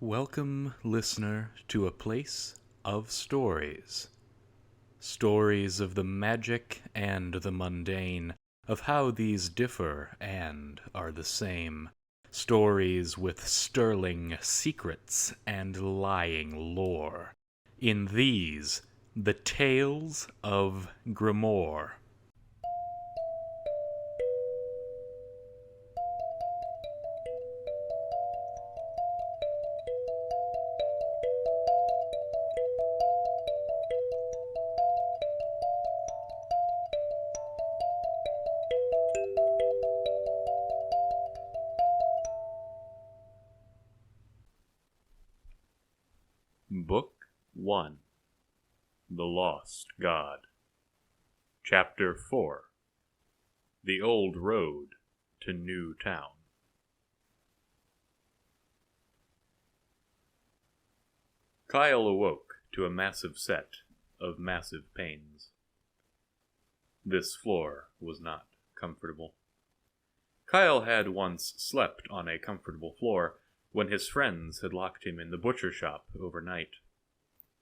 Welcome, listener, to a place of stories. Stories of the magic and the mundane, of how these differ and are the same. Stories with sterling secrets and lying lore. In these, the Tales of Grimoire. Book 1 The Lost God Chapter 4 The Old Road to New Town. Kyle awoke to a massive set of massive pains. This floor was not comfortable. Kyle had once slept on a comfortable floor when his friends had locked him in the butcher shop overnight.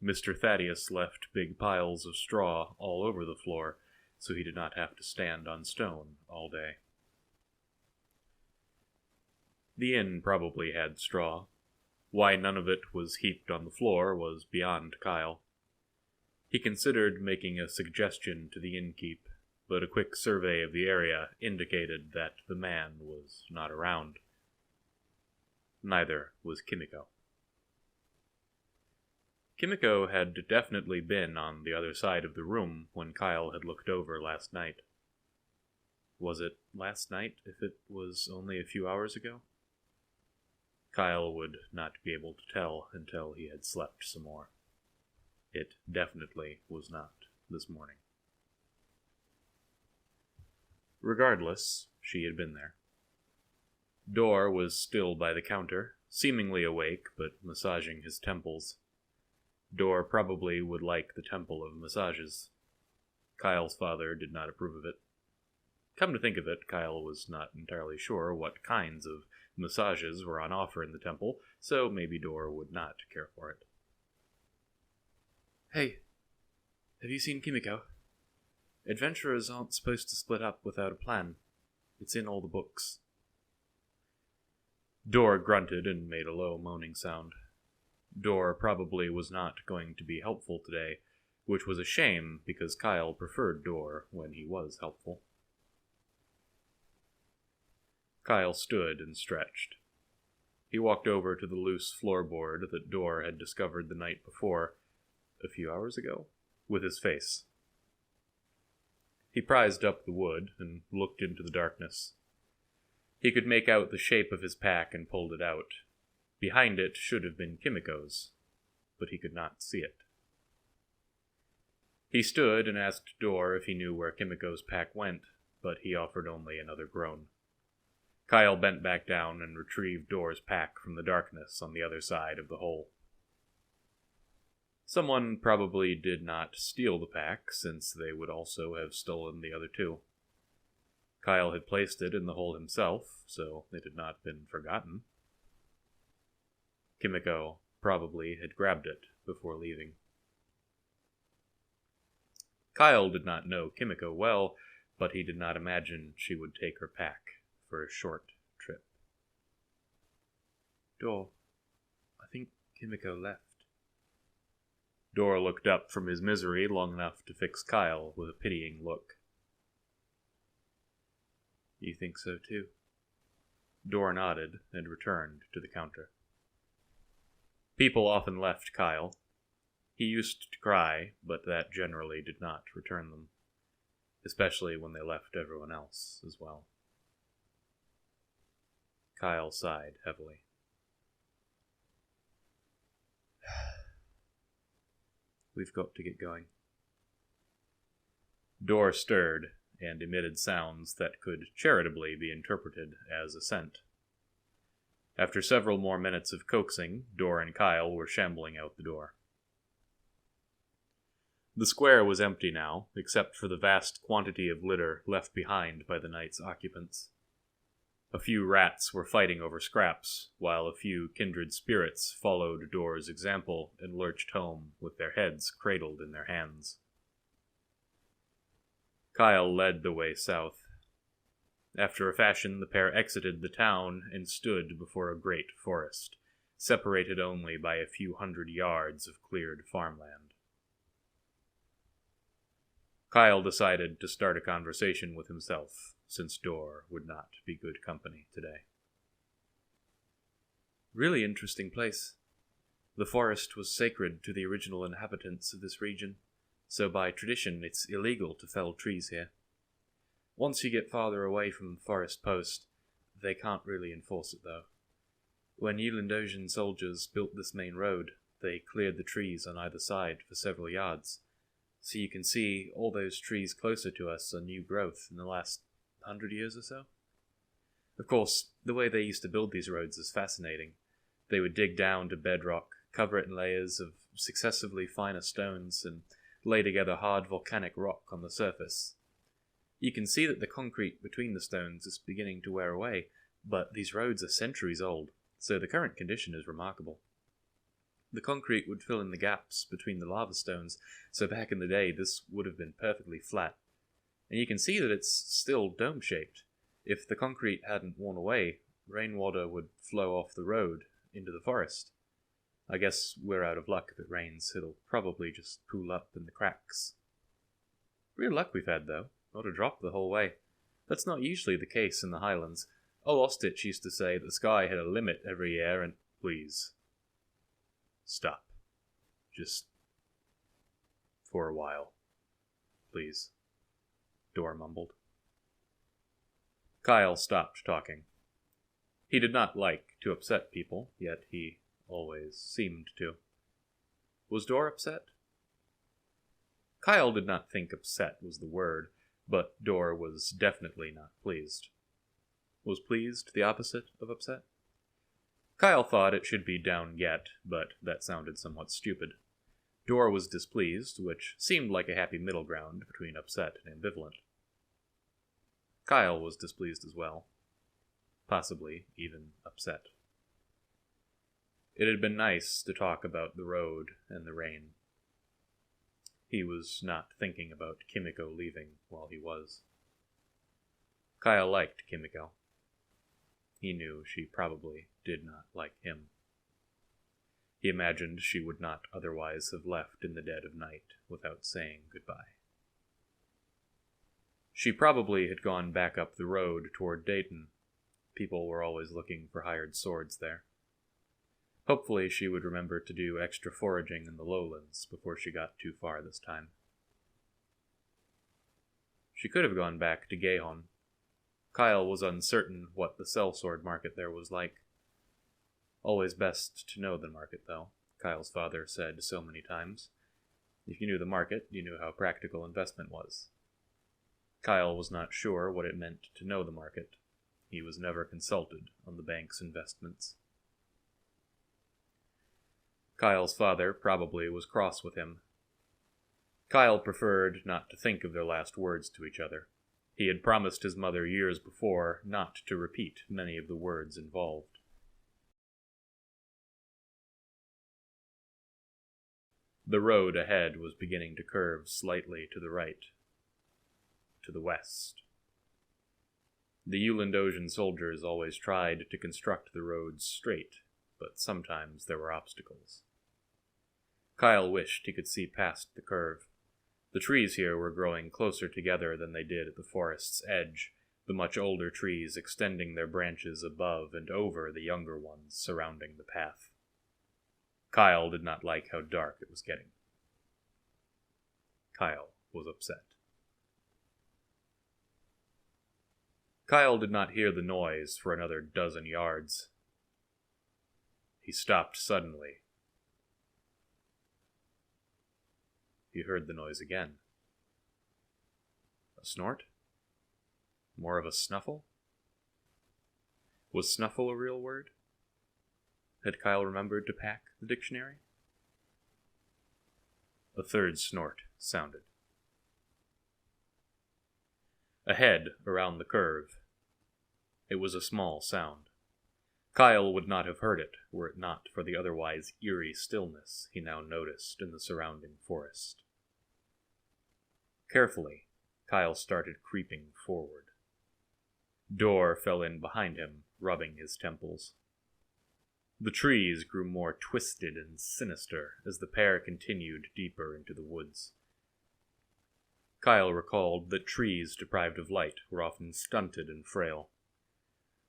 Mr. Thaddeus left big piles of straw all over the floor, so he did not have to stand on stone all day. The inn probably had straw. Why none of it was heaped on the floor was beyond Kyle. He considered making a suggestion to the innkeep, but a quick survey of the area indicated that the man was not around. Neither was Kimiko. Kimiko had definitely been on the other side of the room when Kyle had looked over last night. Was it last night if it was only a few hours ago? Kyle would not be able to tell until he had slept some more. It definitely was not this morning. Regardless, she had been there. Dor was still by the counter, seemingly awake but massaging his temples. Dor probably would like the temple of massages. Kyle's father did not approve of it. Come to think of it, Kyle was not entirely sure what kinds of massages were on offer in the temple, so maybe Dor would not care for it. Hey, have you seen Kimiko? Adventurers aren't supposed to split up without a plan. It's in all the books. Dor grunted and made a low moaning sound. Dor probably was not going to be helpful today, which was a shame because Kyle preferred Dor when he was helpful. Kyle stood and stretched. He walked over to the loose floorboard that Dor had discovered the night before, a few hours ago, with his face. He prized up the wood and looked into the darkness. He could make out the shape of his pack and pulled it out. Behind it should have been Kimiko's, but he could not see it. He stood and asked Dor if he knew where Kimiko's pack went, but he offered only another groan. Kyle bent back down and retrieved Dor's pack from the darkness on the other side of the hole. Someone probably did not steal the pack, since they would also have stolen the other two. Kyle had placed it in the hole himself, so it had not been forgotten. Kimiko probably had grabbed it before leaving. Kyle did not know Kimiko well, but he did not imagine she would take her pack for a short trip. Dor, I think Kimiko left. Dor looked up from his misery long enough to fix Kyle with a pitying look. You think so too? Dor nodded and returned to the counter. People often left Kyle. He used to cry, but that generally did not return them, especially when they left everyone else as well. Kyle sighed heavily. We've got to get going. Dor stirred and emitted sounds that could charitably be interpreted as assent. After several more minutes of coaxing, Dor and Kyle were shambling out the door. The square was empty now, except for the vast quantity of litter left behind by the night's occupants. A few rats were fighting over scraps, while a few kindred spirits followed Dor's example and lurched home with their heads cradled in their hands. Kyle led the way south. After a fashion, the pair exited the town and stood before a great forest, separated only by a few hundred yards of cleared farmland. Kyle decided to start a conversation with himself, since Dor would not be good company today. Really interesting place. The forest was sacred to the original inhabitants of this region, so by tradition it's illegal to fell trees here. Once you get farther away from the forest post, they can't really enforce it though. When Yulindosian soldiers built this main road, they cleared the trees on either side for several yards, so you can see all those trees closer to us are new growth in the last 100 years or so. Of course, the way they used to build these roads is fascinating. They would dig down to bedrock, cover it in layers of successively finer stones, and lay together hard volcanic rock on the surface. You can see that the concrete between the stones is beginning to wear away, but these roads are centuries old, so the current condition is remarkable. The concrete would fill in the gaps between the lava stones, so back in the day this would have been perfectly flat. And you can see that it's still dome-shaped. If the concrete hadn't worn away, rainwater would flow off the road into the forest. I guess we're out of luck if it rains. It'll probably just pool up in the cracks. Real luck we've had, though. Not a drop the whole way. That's not usually the case in the Highlands. Old Ostich used to say that the sky had a limit every year, and please, stop. Just for a while. Please, Dor mumbled. Kyle stopped talking. He did not like to upset people, yet he always seemed to. Was Dor upset? Kyle did not think upset was the word, but Dor was definitely not pleased. Was pleased the opposite of upset? Kyle thought it should be down yet, but that sounded somewhat stupid. Dor was displeased, which seemed like a happy middle ground between upset and ambivalent. Kyle was displeased as well. Possibly even upset. It had been nice to talk about the road and the rain. He was not thinking about Kimiko leaving while he was. Kyle liked Kimiko. He knew she probably did not like him. He imagined she would not otherwise have left in the dead of night without saying goodbye. She probably had gone back up the road toward Dayton. People were always looking for hired swords there. Hopefully she would remember to do extra foraging in the lowlands before she got too far this time. She could have gone back to Gahon. Kyle was uncertain what the sellsword market there was like. Always best to know the market, though, Kyle's father said so many times. If you knew the market, you knew how practical investment was. Kyle was not sure what it meant to know the market. He was never consulted on the bank's investments. Kyle's father probably was cross with him. Kyle preferred not to think of their last words to each other. He had promised his mother years before not to repeat many of the words involved. The road ahead was beginning to curve slightly to the right, to the west. The Yulindosian soldiers always tried to construct the roads straight, but sometimes there were obstacles. Kyle wished he could see past the curve. The trees here were growing closer together than they did at the forest's edge, the much older trees extending their branches above and over the younger ones surrounding the path. Kyle did not like how dark it was getting. Kyle was upset. Kyle did not hear the noise for another dozen yards. He stopped suddenly. He heard the noise again. A snort? More of a snuffle? Was snuffle a real word? Had Kyle remembered to pack the dictionary? A third snort sounded. Ahead, around the curve, It was a small sound. Kyle would not have heard it were it not for the otherwise eerie stillness he now noticed in the surrounding forest. Carefully, Kyle started creeping forward. Dor fell in behind him, rubbing his temples. The trees grew more twisted and sinister as the pair continued deeper into the woods. Kyle recalled that trees deprived of light were often stunted and frail.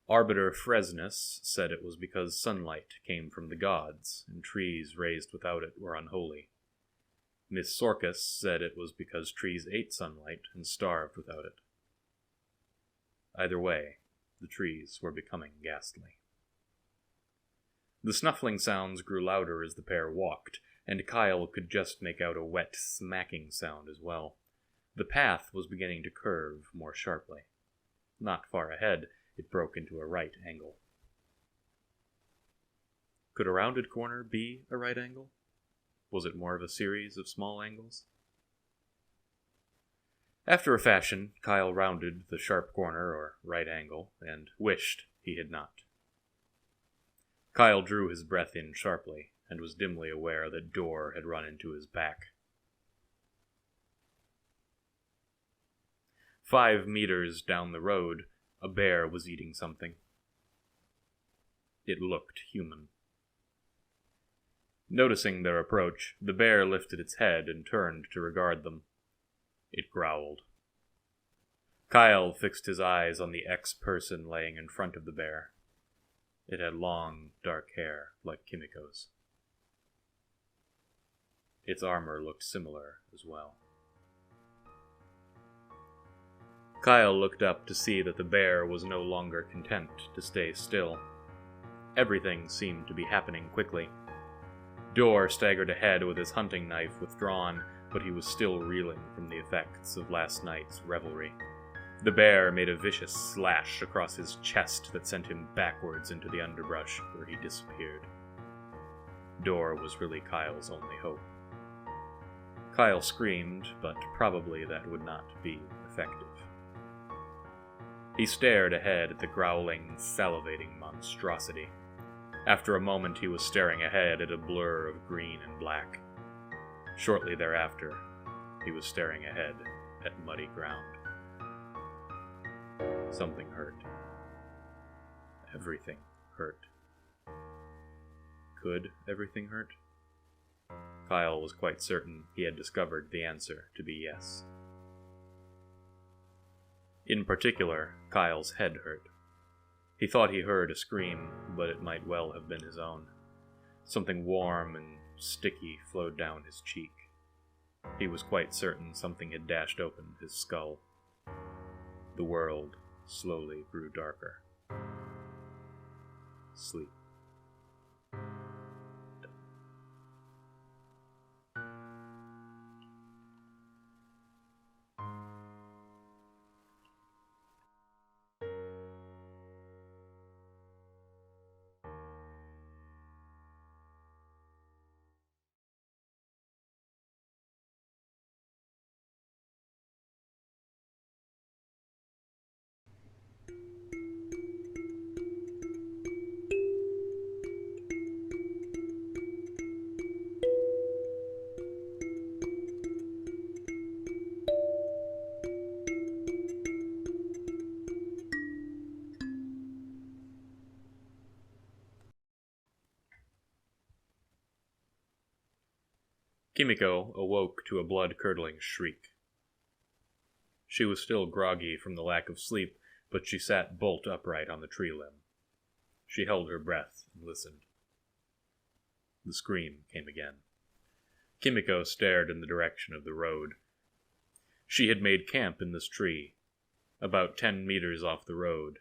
Arbiter Fresnus said it was because sunlight came from the gods, and trees raised without it were unholy. Miss Sorcus said it was because trees ate sunlight and starved without it. Either way, the trees were becoming ghastly. The snuffling sounds grew louder as the pair walked, and Kyle could just make out a wet, smacking sound as well. The path was beginning to curve more sharply. Not far ahead, it broke into a right angle. Could a rounded corner be a right angle? Was it more of a series of small angles? After a fashion, Kyle rounded the sharp corner, or right angle, and wished he had not. Kyle drew his breath in sharply, and was dimly aware that Dor had run into his back. 5 meters down the road, a bear was eating something. It looked human. Noticing their approach, the bear lifted its head and turned to regard them. It growled. Kyle fixed his eyes on the ex-person laying in front of the bear. It had long, dark hair, like Kimiko's. Its armor looked similar as well. Kyle looked up to see that the bear was no longer content to stay still. Everything seemed to be happening quickly. Dor staggered ahead with his hunting knife withdrawn, but he was still reeling from the effects of last night's revelry. The bear made a vicious slash across his chest that sent him backwards into the underbrush, where he disappeared. Dor was really Kyle's only hope. Kyle screamed, but probably that would not be effective. He stared ahead at the growling, salivating monstrosity. After a moment, he was staring ahead at a blur of green and black. Shortly thereafter, he was staring ahead at muddy ground. Something hurt. Everything hurt. Could everything hurt? Kyle was quite certain he had discovered the answer to be yes. In particular, Kyle's head hurt. He thought he heard a scream, but it might well have been his own. Something warm and sticky flowed down his cheek. He was quite certain something had dashed open his skull. The world slowly grew darker. Sleep. Kimiko awoke to a blood-curdling shriek. She was still groggy from the lack of sleep, but she sat bolt upright on the tree limb. She held her breath and listened. The scream came again. Kimiko stared in the direction of the road. She had made camp in this tree, about 10 meters off the road,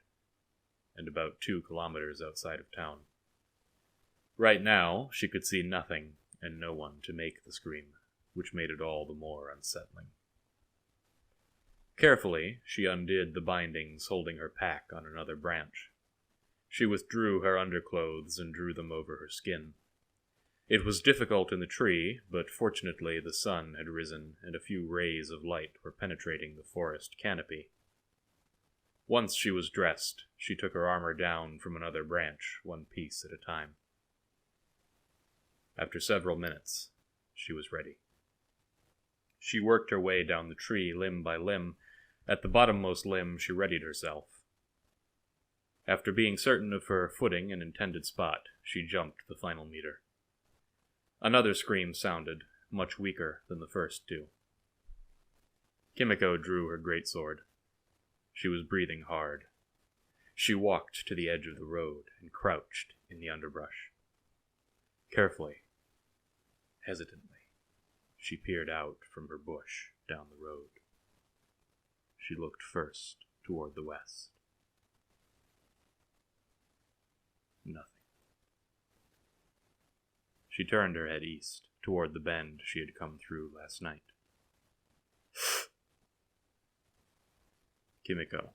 and about 2 kilometers outside of town. Right now, she could see nothing and no one to make the scream, which made it all the more unsettling. Carefully, she undid the bindings holding her pack on another branch. She withdrew her underclothes and drew them over her skin. It was difficult in the tree, but fortunately the sun had risen and a few rays of light were penetrating the forest canopy. Once she was dressed, she took her armor down from another branch, one piece at a time. After several minutes, she was ready. She worked her way down the tree limb by limb. At the bottommost limb, she readied herself. After being certain of her footing and intended spot, she jumped the final meter. Another scream sounded, much weaker than the first two. Kimiko drew her greatsword. She was breathing hard. She walked to the edge of the road and crouched in the underbrush. Carefully, hesitantly, she peered out from her bush down the road. She looked first toward the west. Nothing. She turned her head east, toward the bend she had come through last night. Kimiko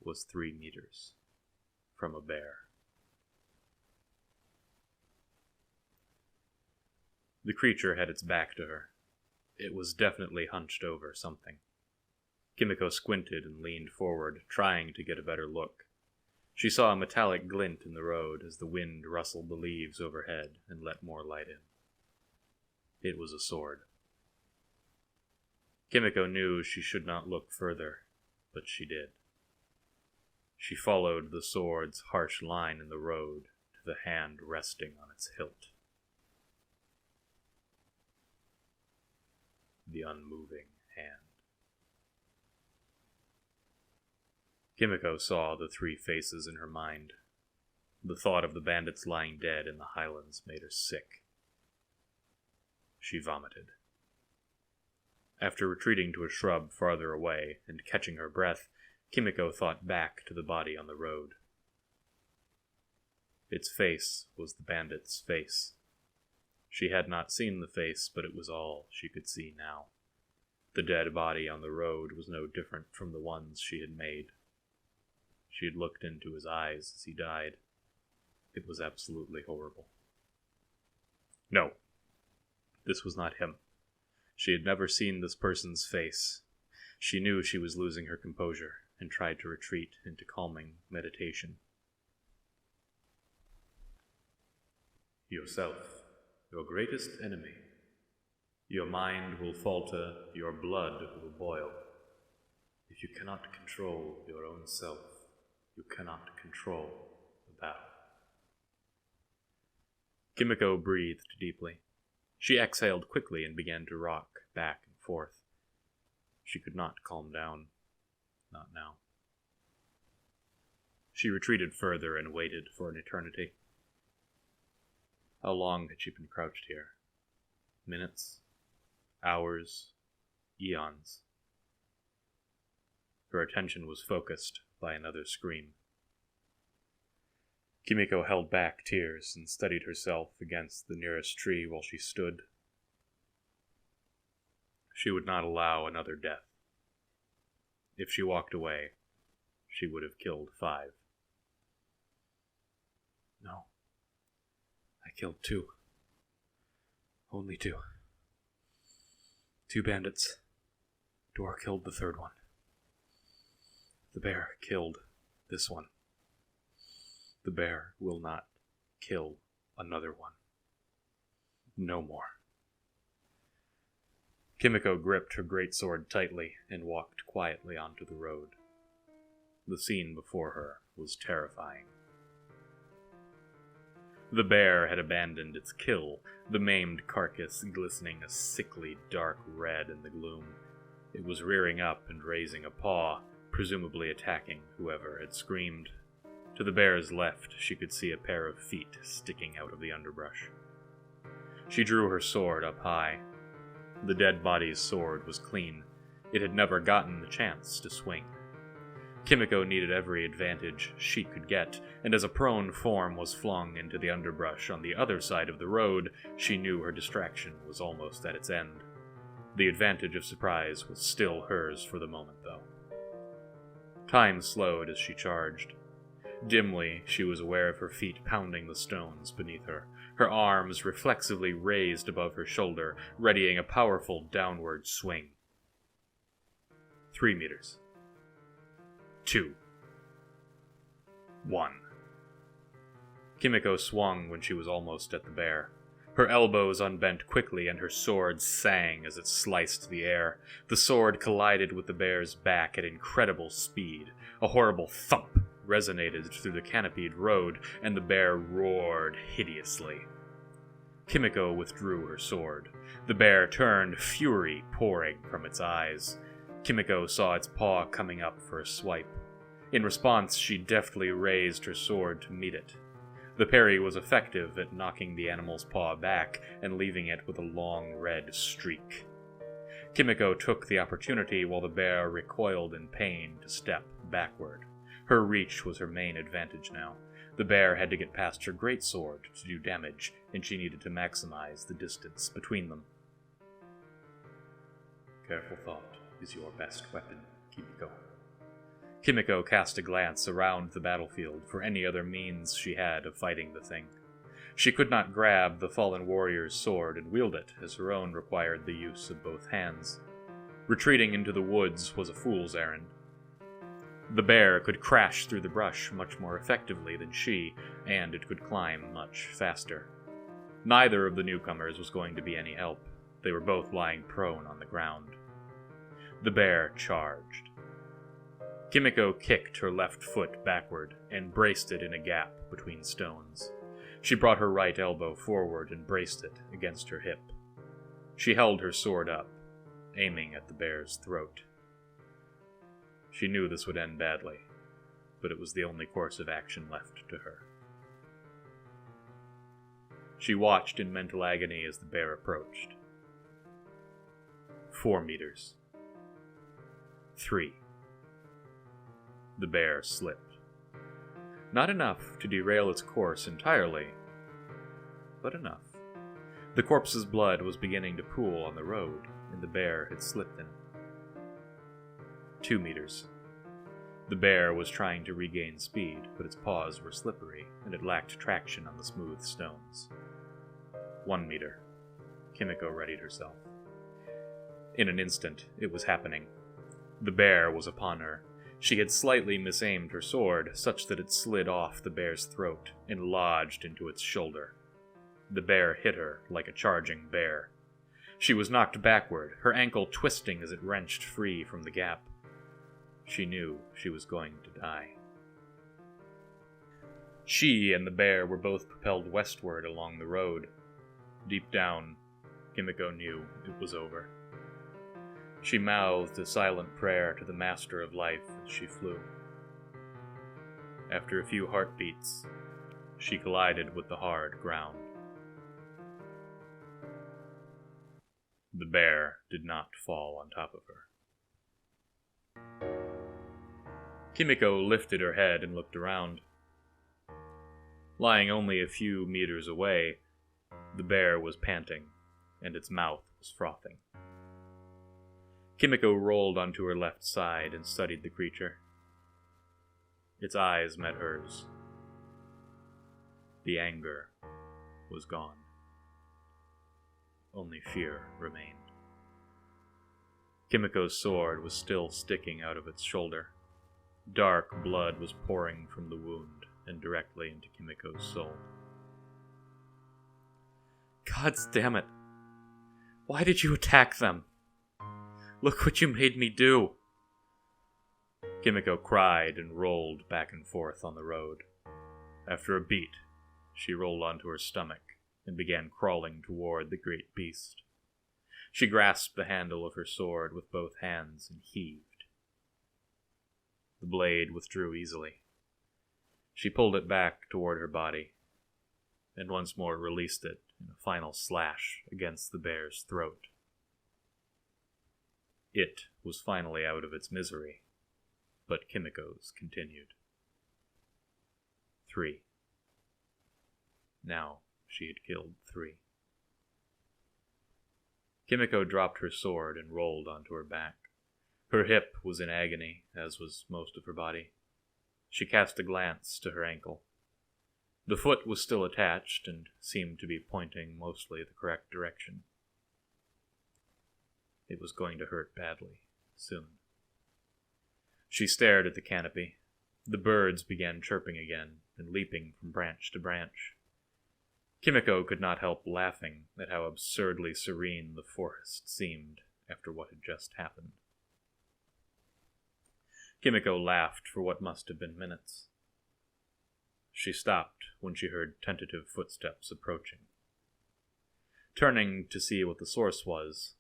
was 3 meters from a bear. The creature had its back to her. It was definitely hunched over something. Kimiko squinted and leaned forward, trying to get a better look. She saw a metallic glint in the road as the wind rustled the leaves overhead and let more light in. It was a sword. Kimiko knew she should not look further, but she did. She followed the sword's harsh line in the road to the hand resting on its hilt. The unmoving hand. Kimiko saw the 3 faces in her mind. The thought of the bandits lying dead in the highlands made her sick. She vomited. After retreating to a shrub farther away and catching her breath, Kimiko thought back to the body on the road. Its face was the bandit's face. She had not seen the face, but it was all she could see now. The dead body on the road was no different from the ones she had made. She had looked into his eyes as he died. It was absolutely horrible. No, this was not him. She had never seen this person's face. She knew she was losing her composure and tried to retreat into calming meditation. Yourself, your greatest enemy. Your mind will falter, your blood will boil. If you cannot control your own self, you cannot control the battle. Kimiko breathed deeply. She exhaled quickly and began to rock back and forth. She could not calm down. Not now. She retreated further and waited for an eternity. How long had she been crouched here? Minutes? Hours? Eons? Her attention was focused by another scream. Kimiko held back tears and steadied herself against the nearest tree while she stood. She would not allow another death. If she walked away, she would have killed 5. No. I killed 2. Only 2. 2 bandits. Dor killed the 3rd one. The bear killed this one. The bear will not kill another one. No more. Kimiko gripped her greatsword tightly and walked quietly onto the road. The scene before her was terrifying. The bear had abandoned its kill, the maimed carcass glistening a sickly dark red in the gloom. It was rearing up and raising a paw, presumably attacking whoever had screamed. To the bear's left, she could see a pair of feet sticking out of the underbrush. She drew her sword up high. The dead body's sword was clean. It had never gotten the chance to swing. Kimiko needed every advantage she could get, and as a prone form was flung into the underbrush on the other side of the road, she knew her distraction was almost at its end. The advantage of surprise was still hers for the moment, though. Time slowed as she charged. Dimly, she was aware of her feet pounding the stones beneath her, her arms reflexively raised above her shoulder, readying a powerful downward swing. 3 meters. 2. 1. Kimiko swung when she was almost at the bear. Her elbows unbent quickly and her sword sang as it sliced the air. The sword collided with the bear's back at incredible speed. A horrible thump resonated through the canopied road, and the bear roared hideously. Kimiko withdrew her sword. The bear turned, fury pouring from its eyes. Kimiko saw its paw coming up for a swipe. In response, she deftly raised her sword to meet it. The parry was effective at knocking the animal's paw back and leaving it with a long red streak. Kimiko took the opportunity while the bear recoiled in pain to step backward. Her reach was her main advantage now. The bear had to get past her greatsword to do damage, and she needed to maximize the distance between them. Careful thought is your best weapon, Kimiko. Kimiko cast a glance around the battlefield for any other means she had of fighting the thing. She could not grab the fallen warrior's sword and wield it, as her own required the use of both hands. Retreating into the woods was a fool's errand. The bear could crash through the brush much more effectively than she, and it could climb much faster. Neither of the newcomers was going to be any help. They were both lying prone on the ground. The bear charged. Kimiko kicked her left foot backward and braced it in a gap between stones. She brought her right elbow forward and braced it against her hip. She held her sword up, aiming at the bear's throat. She knew this would end badly, but it was the only course of action left to her. She watched in mental agony as the bear approached. 4 meters. 3. The bear slipped. Not enough to derail its course entirely, but enough. The corpse's blood was beginning to pool on the road, and the bear had slipped in it. 2 meters. The bear was trying to regain speed, but its paws were slippery, and it lacked traction on the smooth stones. 1 meter. Kimiko readied herself. In an instant, it was happening. The bear was upon her. She had slightly misaimed her sword, such that it slid off the bear's throat and lodged into its shoulder. The bear hit her like a charging bear. She was knocked backward, her ankle twisting as it wrenched free from the gap. She knew she was going to die. She and the bear were both propelled westward along the road. Deep down, Kimiko knew it was over. She mouthed a silent prayer to the master of life as she flew. After a few heartbeats, she collided with the hard ground. The bear did not fall on top of her. Kimiko lifted her head and looked around. Lying only a few meters away, the bear was panting, and its mouth was frothing. Kimiko rolled onto her left side and studied the creature. Its eyes met hers. The anger was gone. Only fear remained. Kimiko's sword was still sticking out of its shoulder. Dark blood was pouring from the wound and directly into Kimiko's soul. God damn it! Why did you attack them? Look what you made me do! Kimiko cried and rolled back and forth on the road. After a beat, she rolled onto her stomach and began crawling toward the great beast. She grasped the handle of her sword with both hands and heaved. The blade withdrew easily. She pulled it back toward her body, and once more released it in a final slash against the bear's throat. It was finally out of its misery, but Kimiko's continued. 3. Now she had killed 3. Kimiko dropped her sword and rolled onto her back. Her hip was in agony, as was most of her body. She cast a glance to her ankle. The foot was still attached and seemed to be pointing mostly the correct direction. It was going to hurt badly, soon. She stared at the canopy. The birds began chirping again and leaping from branch to branch. Kimiko could not help laughing at how absurdly serene the forest seemed after what had just happened. Kimiko laughed for what must have been minutes. She stopped when she heard tentative footsteps approaching. Turning to see what the source was,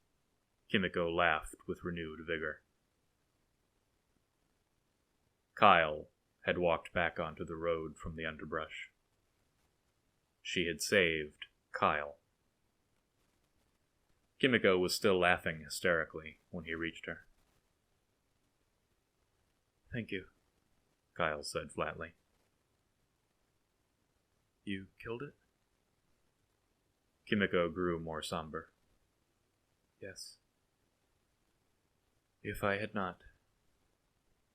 Kimiko laughed with renewed vigor. Kyle had walked back onto the road from the underbrush. She had saved Kyle. Kimiko was still laughing hysterically when he reached her. "Thank you," Kyle said flatly. "You killed it?" Kimiko grew more somber. "Yes. If I had not,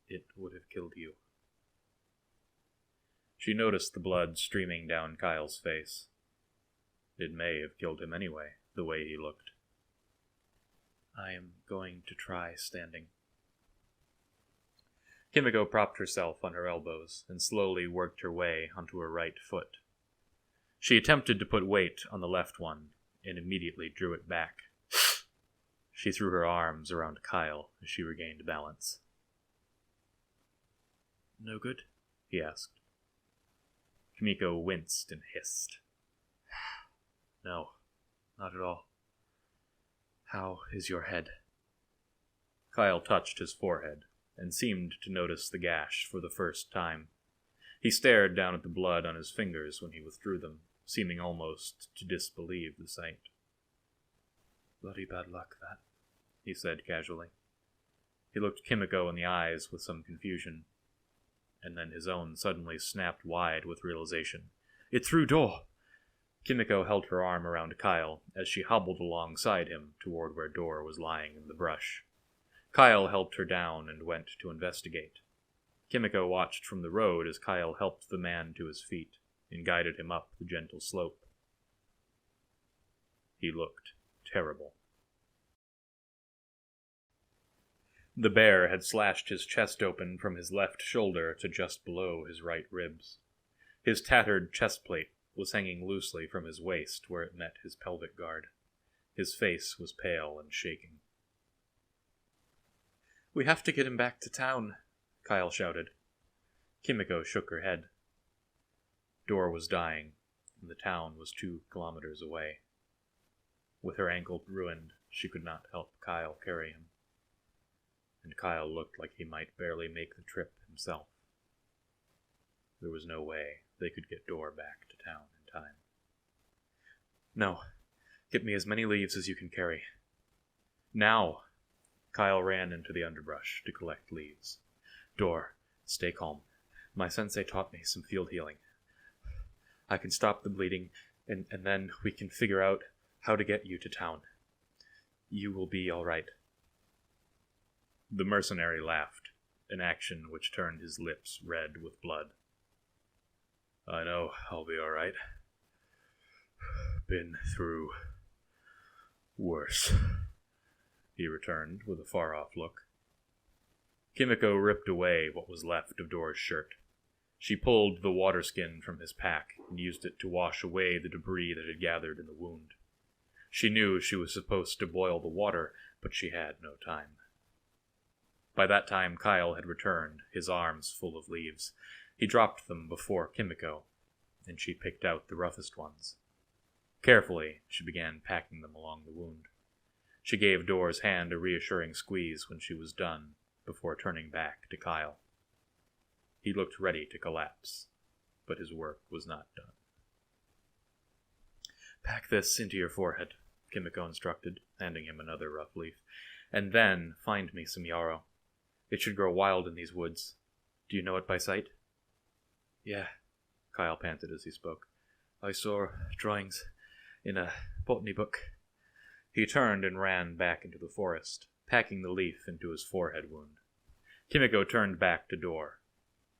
it would have killed you." She noticed the blood streaming down Kyle's face. It may have killed him anyway, the way he looked. "I am going to try standing." Kimiko propped herself on her elbows and slowly worked her way onto her right foot. She attempted to put weight on the left one and immediately drew it back. She threw her arms around Kyle as she regained balance. "No good?" he asked. Kimiko winced and hissed. "No, not at all. How is your head?" Kyle touched his forehead and seemed to notice the gash for the first time. He stared down at the blood on his fingers when he withdrew them, seeming almost to disbelieve the sight. "Bloody bad luck, that," he said casually. He looked Kimiko in the eyes with some confusion, and then his own suddenly snapped wide with realization. "It threw door!" Kimiko held her arm around Kyle as she hobbled alongside him toward where Dor was lying in the brush. Kyle helped her down and went to investigate. Kimiko watched from the road as Kyle helped the man to his feet and guided him up the gentle slope. He looked terrible. The bear had slashed his chest open from his left shoulder to just below his right ribs. His tattered chest plate was hanging loosely from his waist where it met his pelvic guard. His face was pale and shaking. "We have to get him back to town," Kyle shouted. Kimiko shook her head. Dor was dying, and the town was 2 kilometers away. With her ankle ruined, she could not help Kyle carry him. And Kyle looked like he might barely make the trip himself. There was no way they could get Dor back to town in time. "No. Get me as many leaves as you can carry." "Now!" Kyle ran into the underbrush to collect leaves. "Dor, stay calm. My sensei taught me some field healing. I can stop the bleeding, and then we can figure out how to get you to town. You will be all right." The mercenary laughed, an action which turned his lips red with blood. "I know I'll be all right. Been through worse," he returned with a far-off look. Kimiko ripped away what was left of Dor's shirt. She pulled the water skin from his pack and used it to wash away the debris that had gathered in the wound. She knew she was supposed to boil the water, but she had no time. By that time, Kyle had returned, his arms full of leaves. He dropped them before Kimiko, and she picked out the roughest ones. Carefully, she began packing them along the wound. She gave Dor's hand a reassuring squeeze when she was done, before turning back to Kyle. He looked ready to collapse, but his work was not done. "Pack this into your forehead," Kimiko instructed, handing him another rough leaf. "And then find me some yarrow. It should grow wild in these woods. Do you know it by sight?" "Yeah," Kyle panted as he spoke. "I saw drawings in a botany book." He turned and ran back into the forest, packing the leaf into his forehead wound. Kimiko turned back to Dor.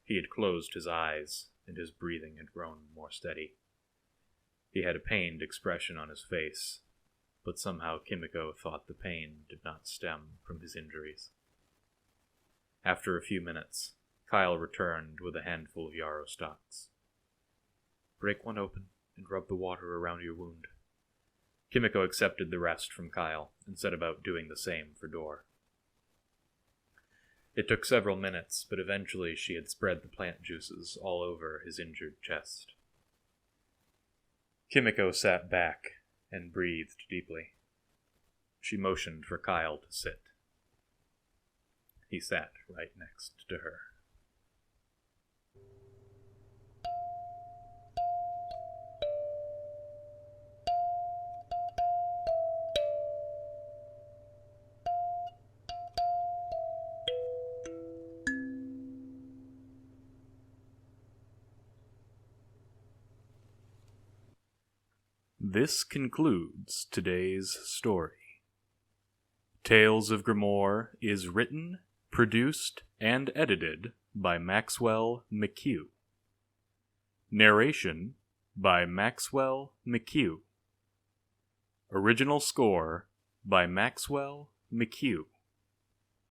He had closed his eyes, and his breathing had grown more steady. He had a pained expression on his face, but somehow Kimiko thought the pain did not stem from his injuries. After a few minutes, Kyle returned with a handful of yarrow stalks. "Break one open and rub the water around your wound." Kimiko accepted the rest from Kyle and set about doing the same for Dor. It took several minutes, but eventually she had spread the plant juices all over his injured chest. Kimiko sat back and breathed deeply. She motioned for Kyle to sit. He sat right next to her. This concludes today's story. Tales of Grimoire is written, produced, and edited by Maxwell McHugh. Narration by Maxwell McHugh. Original score by Maxwell McHugh.